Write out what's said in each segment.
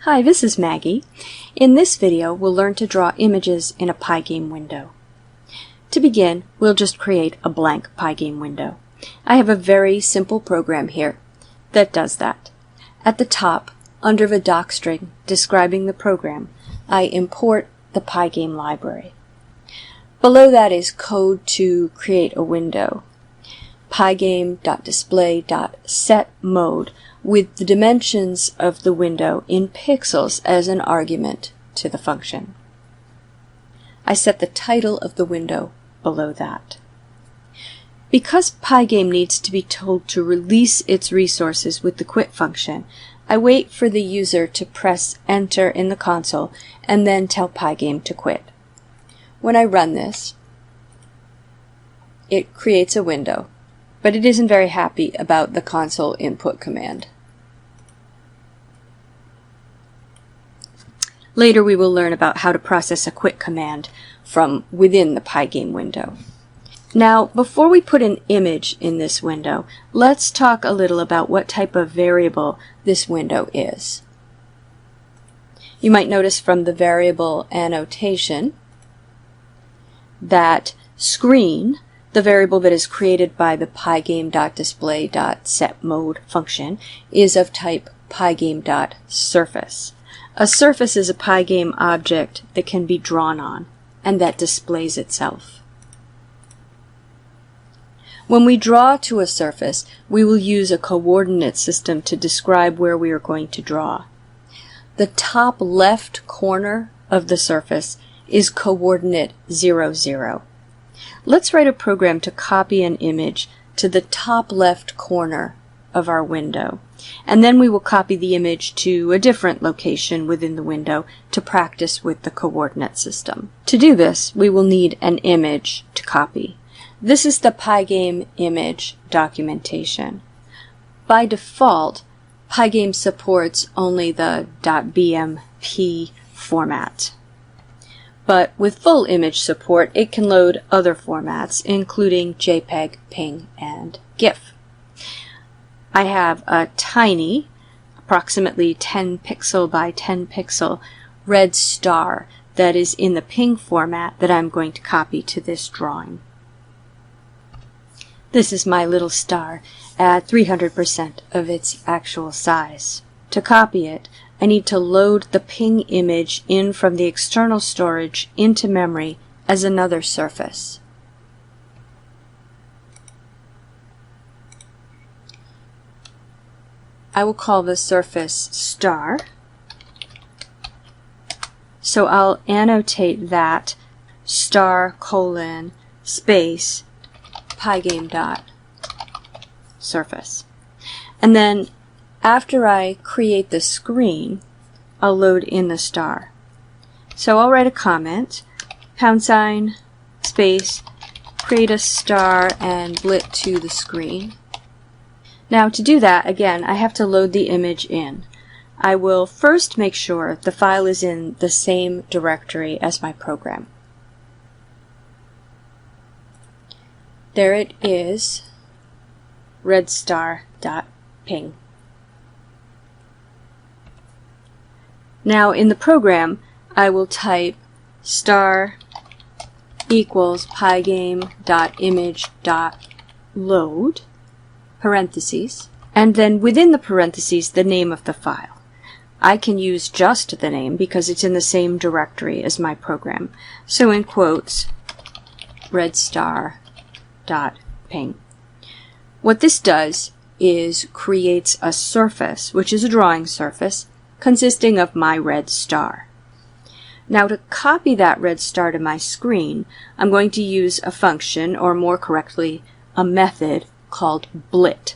Hi, this is Maggie. In this video, we'll learn to draw images in a pygame window. To begin, we'll just create a blank pygame window. I have a very simple program here that does that. At the top, under the docstring describing the program, I import the pygame library. Below that is code to create a window. pygame.display.setMode with the dimensions of the window in pixels as an argument to the function. I set the title of the window below that. Because pygame needs to be told to release its resources with the quit function, I wait for the user to press enter in the console and then tell pygame to quit. When I run this, it creates a window, but it isn't very happy about the console input command. Later we will learn about how to process a quit command from within the pygame window. Now, before we put an image in this window, let's talk a little about what type of variable this window is. You might notice from the variable annotation that screen, the variable that is created by the pygame.display.setMode function, is of type pygame.surface. A surface is a pygame object that can be drawn on and that displays itself. When we draw to a surface, we will use a coordinate system to describe where we are going to draw. The top left corner of the surface is coordinate 0, 0. Let's write a program to copy an image to the top left corner of our window, and then we will copy the image to a different location within the window to practice with the coordinate system. To do this, we will need an image to copy. This is the pygame image documentation. By default, pygame supports only the .bmp format. But with full image support, it can load other formats, including JPEG, PNG, and GIF. I have a tiny, approximately 10 pixel by 10 pixel, red star that is in the PNG format that I'm going to copy to this drawing. This is my little star at 300% of its actual size. To copy it, I need to load the PNG image in from the external storage into memory as another surface. I will call the surface star. So I'll annotate that star : space pygame.surface. And then after I create the screen, I'll load in the star. So I'll write a comment, # space, create a star, and blit to the screen. Now to do that, again, I have to load the image in. I will first make sure the file is in the same directory as my program. There it is, redstar.png. Now in the program, I will type star equals pygame.image.load, parentheses, and then within the parentheses the name of the file. I can use just the name because it's in the same directory as my program. So in quotes, redstar.png. What this does is creates a surface, which is a drawing surface, consisting of my red star. Now to copy that red star to my screen, I'm going to use a function, or more correctly, a method called blit.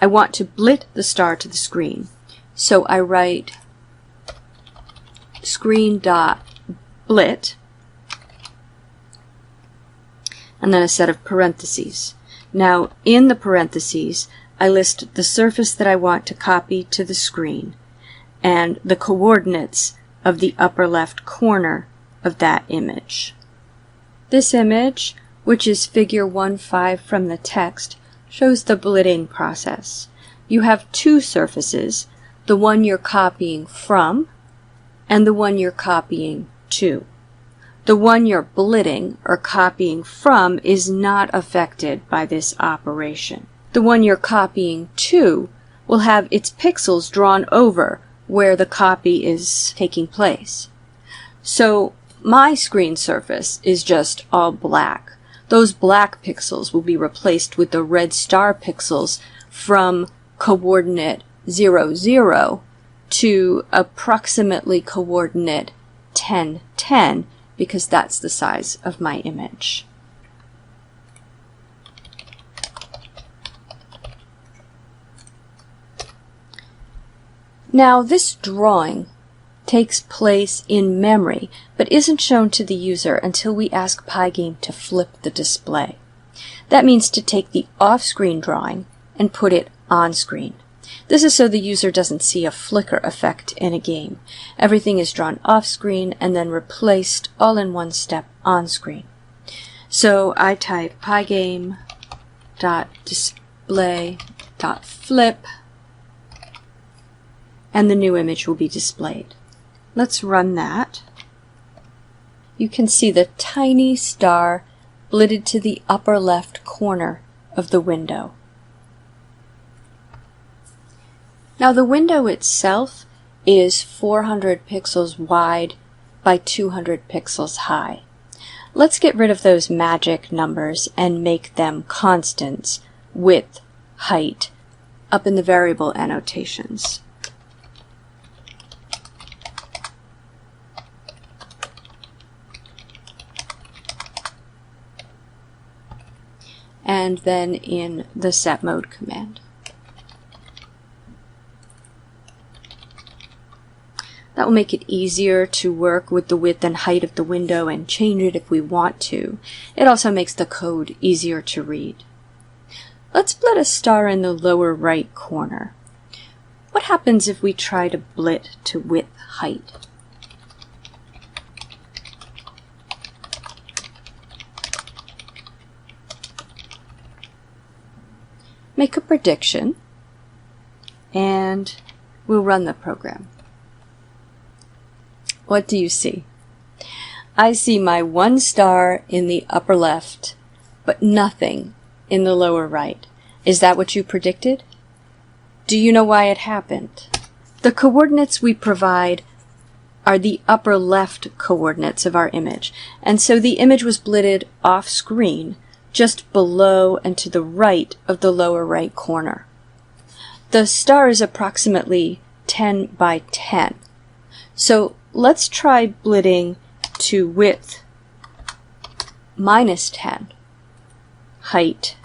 I want to blit the star to the screen. So I write screen.blit and then a set of parentheses. Now in the parentheses, I list the surface that I want to copy to the screen and the coordinates of the upper left corner of that image. This image, which is figure 1.5 from the text, shows the blitting process. You have two surfaces. the one you're copying from and the one you're copying to. The one you're blitting or copying from is not affected by this operation. The one you're copying to will have its pixels drawn over where the copy is taking place. So my screen surface is just all black. Those black pixels will be replaced with the red star pixels from coordinate 0, 0 to approximately coordinate 10, 10, because that's the size of my image. Now this drawing takes place in memory, but isn't shown to the user until we ask Pygame to flip the display. That means to take the off-screen drawing and put it on-screen. This is so the user doesn't see a flicker effect in a game. Everything is drawn off-screen and then replaced all in one step on-screen. So I type pygame.display.flip and the new image will be displayed. Let's run that. You can see the tiny star blitted to the upper left corner of the window. Now the window itself is 400 pixels wide by 200 pixels high. Let's get rid of those magic numbers and make them constants, width, height, up in the variable annotations. And then in the set mode command. That will make it easier to work with the width and height of the window and change it if we want to. It also makes the code easier to read. Let's blit a star in the lower right corner. What happens if we try to blit to width height? Make a prediction, and we'll run the program. What do you see? I see my one star in the upper left, but nothing in the lower right. Is that what you predicted? Do you know why it happened? The coordinates we provide are the upper left coordinates of our image, and so the image was blitted off screen, just below and to the right of the lower right corner. The star is approximately 10 by 10. So let's try blitting to width minus 10, height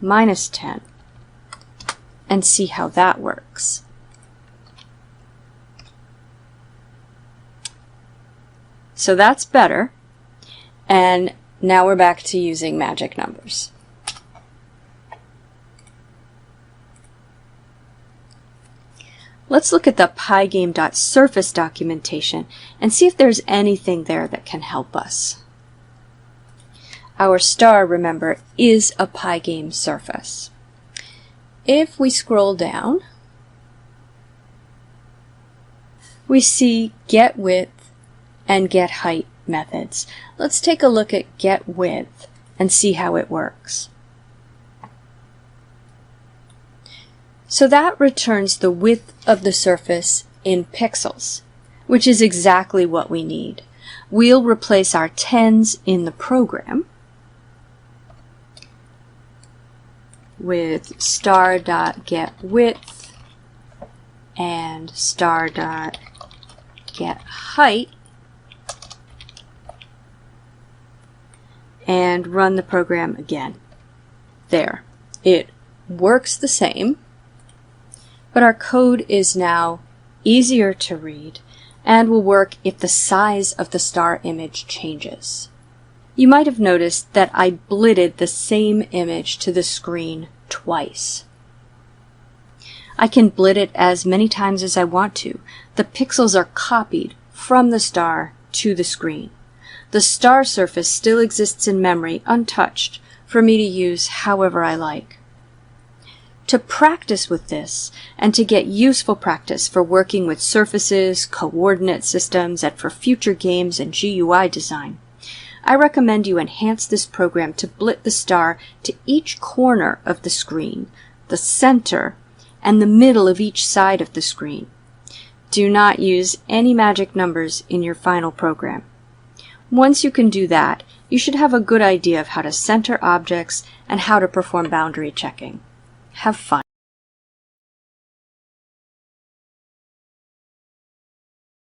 minus 10, and see how that works. So that's better, and now we're back to using magic numbers. Let's look at the pygame.surface documentation and see if there's anything there that can help us. Our star, remember, is a pygame surface. If we scroll down, we see getWidth and getHeight methods. Let's take a look at getWidth and see how it works. So that returns the width of the surface in pixels, which is exactly what we need. We'll replace our tens in the program with star.getWidth and star.getHeight and run the program again. There. It works the same, but our code is now easier to read and will work if the size of the star image changes. You might have noticed that I blitted the same image to the screen twice. I can blit it as many times as I want to. The pixels are copied from the star to the screen. The star surface still exists in memory untouched for me to use however I like. To practice with this, and to get useful practice for working with surfaces, coordinate systems, and for future games and GUI design, I recommend you enhance this program to blit the star to each corner of the screen, the center, and the middle of each side of the screen. Do not use any magic numbers in your final program. Once you can do that, you should have a good idea of how to center objects and how to perform boundary checking. Have fun.